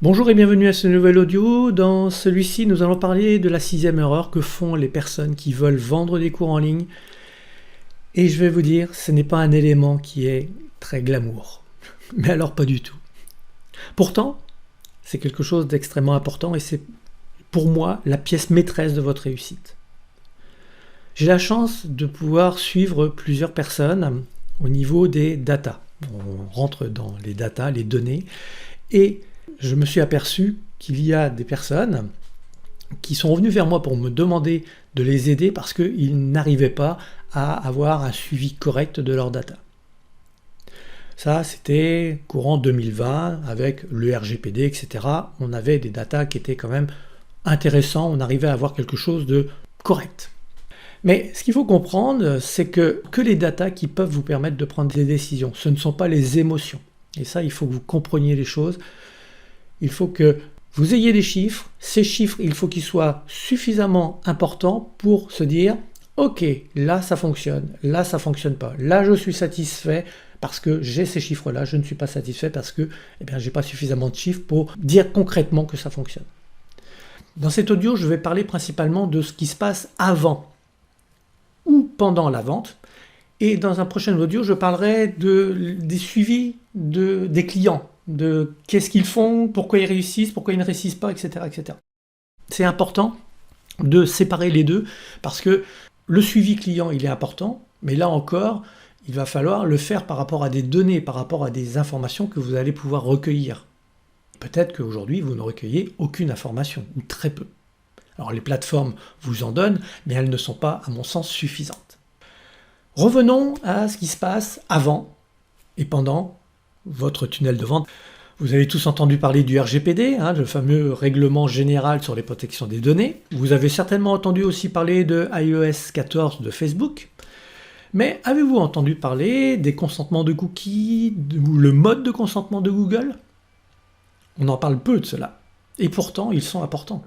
Bonjour et bienvenue à ce nouvel audio. Dans celui-ci, nous allons parler de la 6e erreur que font les personnes qui veulent vendre des cours en ligne. Et je vais vous dire, ce n'est pas un élément qui est très glamour. Mais alors pas du tout. Pourtant, c'est quelque chose d'extrêmement important et c'est pour moi la pièce maîtresse de votre réussite. J'ai la chance de pouvoir suivre plusieurs personnes au niveau des data. On rentre dans les data, les données, et je me suis aperçu qu'il y a des personnes qui sont revenues vers moi pour me demander de les aider parce qu'ils n'arrivaient pas à avoir un suivi correct de leurs data. Ça, c'était courant 2020 avec le RGPD, etc. On avait des datas qui étaient quand même intéressants, on arrivait à avoir quelque chose de correct. Mais ce qu'il faut comprendre, c'est que les datas qui peuvent vous permettre de prendre des décisions, ce ne sont pas les émotions. Et ça, il faut que vous compreniez les choses. Il faut que vous ayez des chiffres. Ces chiffres, il faut qu'ils soient suffisamment importants pour se dire « Ok, là ça fonctionne, là ça fonctionne pas. Là je suis satisfait parce que j'ai ces chiffres-là. Je ne suis pas satisfait parce que j'ai pas suffisamment de chiffres pour dire concrètement que ça fonctionne. » Dans cet audio, je vais parler principalement de ce qui se passe avant ou pendant la vente. Et dans un prochain audio, je parlerai des suivis des clients, de qu'est-ce qu'ils font, pourquoi ils réussissent, pourquoi ils ne réussissent pas, etc. etc. C'est important de séparer les deux parce que le suivi client, il est important, mais là encore, il va falloir le faire par rapport à des données, par rapport à des informations que vous allez pouvoir recueillir. Peut-être qu'aujourd'hui, vous ne recueillez aucune information, ou très peu. Alors les plateformes vous en donnent, mais elles ne sont pas, à mon sens, suffisantes. Revenons à ce qui se passe avant et pendant votre tunnel de vente. Vous avez tous entendu parler du RGPD, le fameux règlement général sur les protections des données. Vous avez certainement entendu aussi parler de iOS 14 de Facebook. Mais avez-vous entendu parler des consentements de cookies, ou le mode de consentement de Google? On en parle peu de cela. Et pourtant, ils sont importants.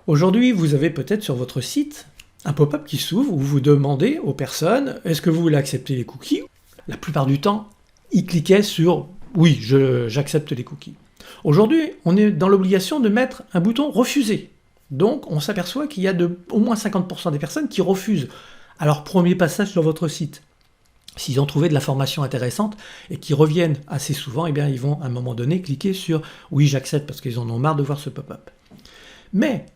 Aujourd'hui, vous avez peut-être sur votre site un pop-up qui s'ouvre où vous demandez aux personnes « Est-ce que vous voulez accepter les cookies ?» La plupart du temps, ils cliquaient sur « Oui, j'accepte les cookies ». Aujourd'hui, on est dans l'obligation de mettre un bouton « Refuser ». Donc, on s'aperçoit qu'il y a au moins 50% des personnes qui refusent à leur premier passage sur votre site. S'ils ont trouvé de l'information intéressante et qu'ils reviennent assez souvent, ils vont à un moment donné cliquer sur « Oui, j'accepte » parce qu'ils en ont marre de voir ce pop-up. Mais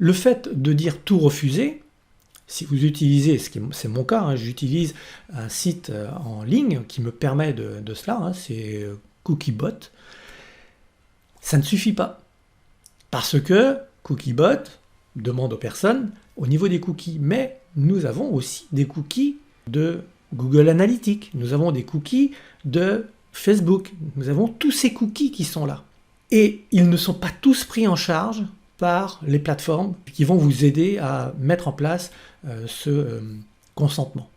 le fait de dire tout refuser, si vous utilisez, c'est mon cas, j'utilise un site en ligne qui me permet de cela, c'est Cookiebot, ça ne suffit pas. Parce que Cookiebot demande aux personnes au niveau des cookies, mais nous avons aussi des cookies de Google Analytics, nous avons des cookies de Facebook, nous avons tous ces cookies qui sont là. Et ils ne sont pas tous pris en charge par les plateformes qui vont vous aider à mettre en place ce consentement.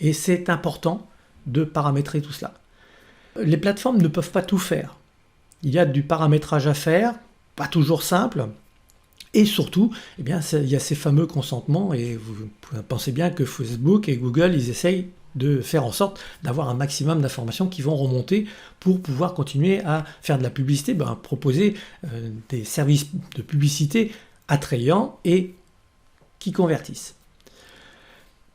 Et c'est important de paramétrer tout cela. Les plateformes ne peuvent pas tout faire. Il y a du paramétrage à faire, pas toujours simple, et surtout, il y a ces fameux consentements, et vous pensez bien que Facebook et Google, ils essayent de faire en sorte d'avoir un maximum d'informations qui vont remonter pour pouvoir continuer à faire de la publicité, proposer des services de publicité attrayants et qui convertissent.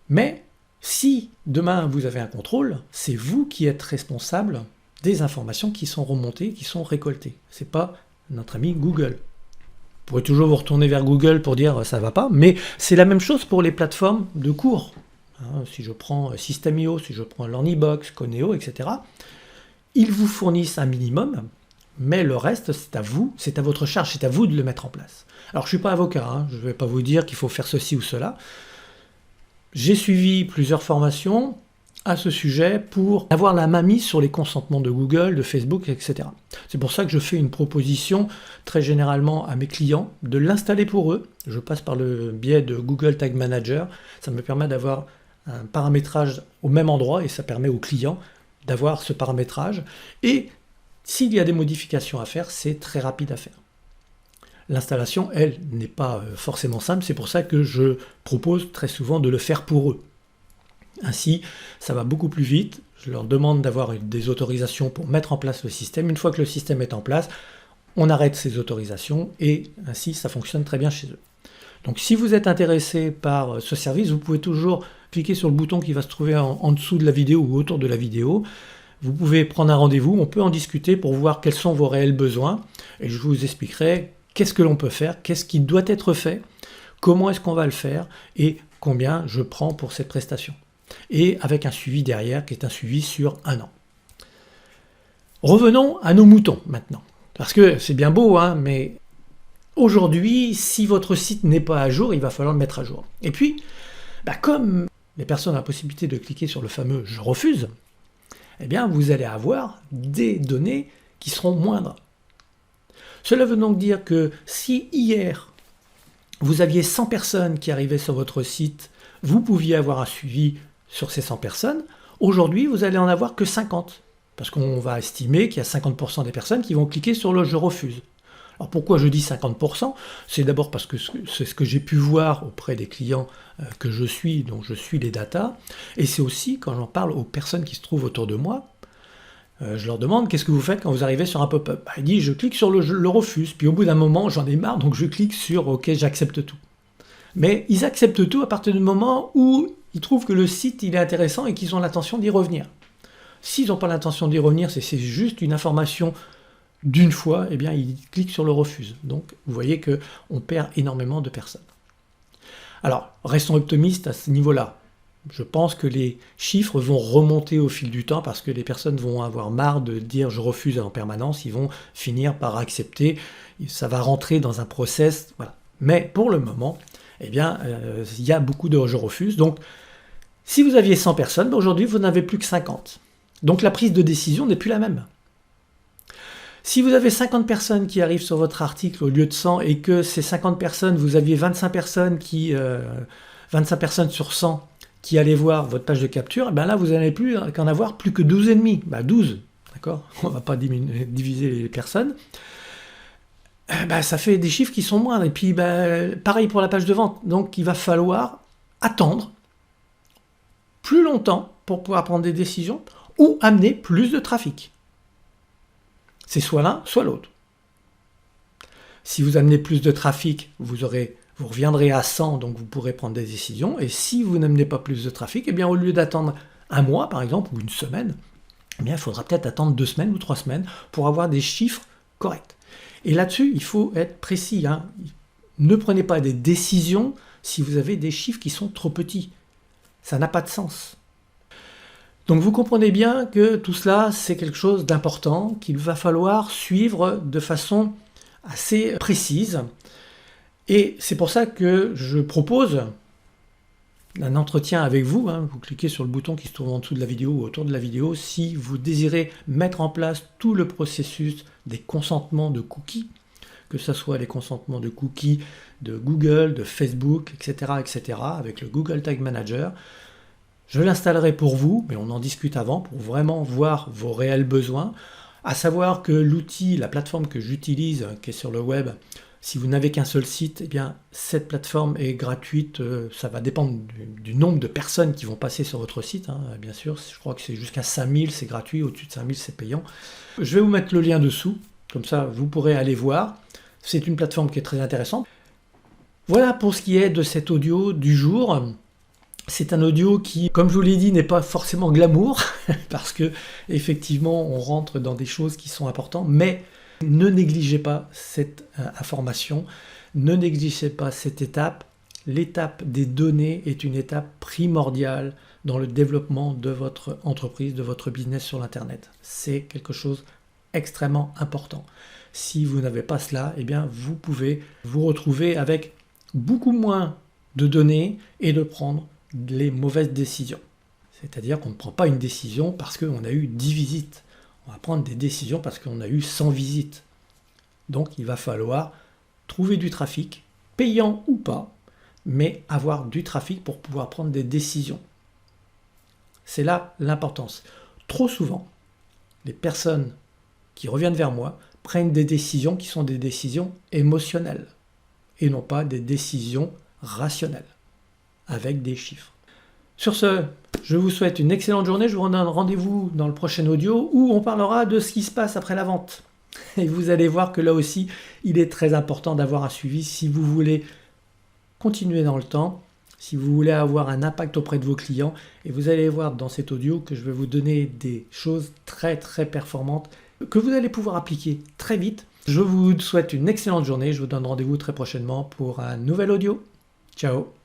Mais si demain vous avez un contrôle, c'est vous qui êtes responsable des informations qui sont remontées, qui sont récoltées. C'est pas notre ami Google. Vous pourrez toujours vous retourner vers Google pour dire ça va pas, mais c'est la même chose pour les plateformes de cours. Si je prends System.io, si je prends Learnybox, Coneo, etc., ils vous fournissent un minimum, mais le reste, c'est à vous, c'est à votre charge, c'est à vous de le mettre en place. Alors, je ne suis pas avocat, je ne vais pas vous dire qu'il faut faire ceci ou cela. J'ai suivi plusieurs formations à ce sujet pour avoir la main mise sur les consentements de Google, de Facebook, etc. C'est pour ça que je fais une proposition très généralement à mes clients de l'installer pour eux. Je passe par le biais de Google Tag Manager. Ça me permet d'avoir un paramétrage au même endroit et ça permet aux clients d'avoir ce paramétrage. Et s'il y a des modifications à faire, c'est très rapide à faire. L'installation, elle, n'est pas forcément simple. C'est pour ça que je propose très souvent de le faire pour eux. Ainsi, ça va beaucoup plus vite. je leur demande d'avoir des autorisations pour mettre en place le système. Une fois que le système est en place, on arrête ces autorisations et ainsi ça fonctionne très bien chez eux. Donc si vous êtes intéressé par ce service, vous pouvez toujours cliquer sur le bouton qui va se trouver en dessous de la vidéo ou autour de la vidéo. Vous pouvez prendre un rendez-vous, on peut en discuter pour voir quels sont vos réels besoins et je vous expliquerai qu'est-ce que l'on peut faire, qu'est-ce qui doit être fait, comment est-ce qu'on va le faire et combien je prends pour cette prestation. Et avec un suivi derrière qui est un suivi sur 1 an. Revenons à nos moutons maintenant. Parce que c'est bien beau, hein, mais aujourd'hui, si votre site n'est pas à jour, il va falloir le mettre à jour. Et puis, comme les personnes ont la possibilité de cliquer sur le fameux « Je refuse », eh bien, vous allez avoir des données qui seront moindres. Cela veut donc dire que si hier, vous aviez 100 personnes qui arrivaient sur votre site, vous pouviez avoir un suivi sur ces 100 personnes. Aujourd'hui, vous allez en avoir que 50. Parce qu'on va estimer qu'il y a 50% des personnes qui vont cliquer sur le « Je refuse ». Alors pourquoi je dis 50%? C'est d'abord parce que c'est ce que j'ai pu voir auprès des clients que je suis, dont je suis les datas. Et c'est aussi quand j'en parle aux personnes qui se trouvent autour de moi, je leur demande qu'est-ce que vous faites quand vous arrivez sur un pop-up. Ils disent je clique sur le refuse. Puis au bout d'un moment, j'en ai marre, donc je clique sur OK, j'accepte tout. Mais ils acceptent tout à partir du moment où ils trouvent que le site il est intéressant et qu'ils ont l'intention d'y revenir. S'ils n'ont pas l'intention d'y revenir, c'est juste une information d'une fois, eh bien, ils cliquent sur le refuse. Donc, vous voyez qu'on perd énormément de personnes. Alors, restons optimistes à ce niveau-là. Je pense que les chiffres vont remonter au fil du temps parce que les personnes vont avoir marre de dire « je refuse » en permanence. Ils vont finir par accepter. Ça va rentrer dans un process. Voilà. Mais pour le moment, eh bien, il y a beaucoup de « je refuse ». Donc, si vous aviez 100 personnes, aujourd'hui, vous n'avez plus que 50. Donc, la prise de décision n'est plus la même. Si vous avez 50 personnes qui arrivent sur votre article au lieu de 100 et que ces 50 personnes, vous aviez 25 personnes, 25 personnes sur 100 qui allaient voir votre page de capture, ben là, vous n'allez plus qu'en avoir plus que 12,5. 12, d'accord? On ne va pas diviser les personnes. Ça fait des chiffres qui sont moindres. Et puis, pareil pour la page de vente. Donc, il va falloir attendre plus longtemps pour pouvoir prendre des décisions ou amener plus de trafic. C'est soit l'un, soit l'autre. Si vous amenez plus de trafic, vous reviendrez à 100, donc vous pourrez prendre des décisions. Et si vous n'amenez pas plus de trafic, eh bien, au lieu d'attendre un mois, par exemple, ou une semaine, eh bien, il faudra peut-être attendre 2 semaines ou 3 semaines pour avoir des chiffres corrects. Et là-dessus, il faut être précis. Ne prenez pas des décisions si vous avez des chiffres qui sont trop petits. Ça n'a pas de sens. Donc vous comprenez bien que tout cela, c'est quelque chose d'important qu'il va falloir suivre de façon assez précise. Et c'est pour ça que je propose un entretien avec vous. Vous cliquez sur le bouton qui se trouve en dessous de la vidéo ou autour de la vidéo si vous désirez mettre en place tout le processus des consentements de cookies, que ce soit les consentements de cookies de Google, de Facebook, etc., avec le Google Tag Manager. Je l'installerai pour vous, mais on en discute avant pour vraiment voir vos réels besoins. À savoir que l'outil, la plateforme que j'utilise, qui est sur le web, si vous n'avez qu'un seul site, eh bien, cette plateforme est gratuite. Ça va dépendre du nombre de personnes qui vont passer sur votre site, bien sûr. Je crois que c'est jusqu'à 5000, c'est gratuit. Au-dessus de 5000, c'est payant. Je vais vous mettre le lien dessous. Comme ça, vous pourrez aller voir. C'est une plateforme qui est très intéressante. Voilà pour ce qui est de cet audio du jour. C'est un audio qui, comme je vous l'ai dit, n'est pas forcément glamour, parce que effectivement, on rentre dans des choses qui sont importantes, mais ne négligez pas cette information, ne négligez pas cette étape. L'étape des données est une étape primordiale dans le développement de votre entreprise, de votre business sur l'Internet. C'est quelque chose d'extrêmement important. Si vous n'avez pas cela, eh bien, vous pouvez vous retrouver avec beaucoup moins de données et de prendre les mauvaises décisions. C'est-à-dire qu'on ne prend pas une décision parce qu'on a eu 10 visites. On va prendre des décisions parce qu'on a eu 100 visites. Donc il va falloir trouver du trafic, payant ou pas, mais avoir du trafic pour pouvoir prendre des décisions. C'est là l'importance. Trop souvent, les personnes qui reviennent vers moi prennent des décisions qui sont des décisions émotionnelles et non pas des décisions rationnelles, avec des chiffres. Sur ce, je vous souhaite une excellente journée. Je vous donne rendez-vous dans le prochain audio où on parlera de ce qui se passe après la vente. Et vous allez voir que là aussi, il est très important d'avoir un suivi si vous voulez continuer dans le temps, si vous voulez avoir un impact auprès de vos clients. Et vous allez voir dans cet audio que je vais vous donner des choses très très performantes que vous allez pouvoir appliquer très vite. Je vous souhaite une excellente journée. Je vous donne rendez-vous très prochainement pour un nouvel audio. Ciao!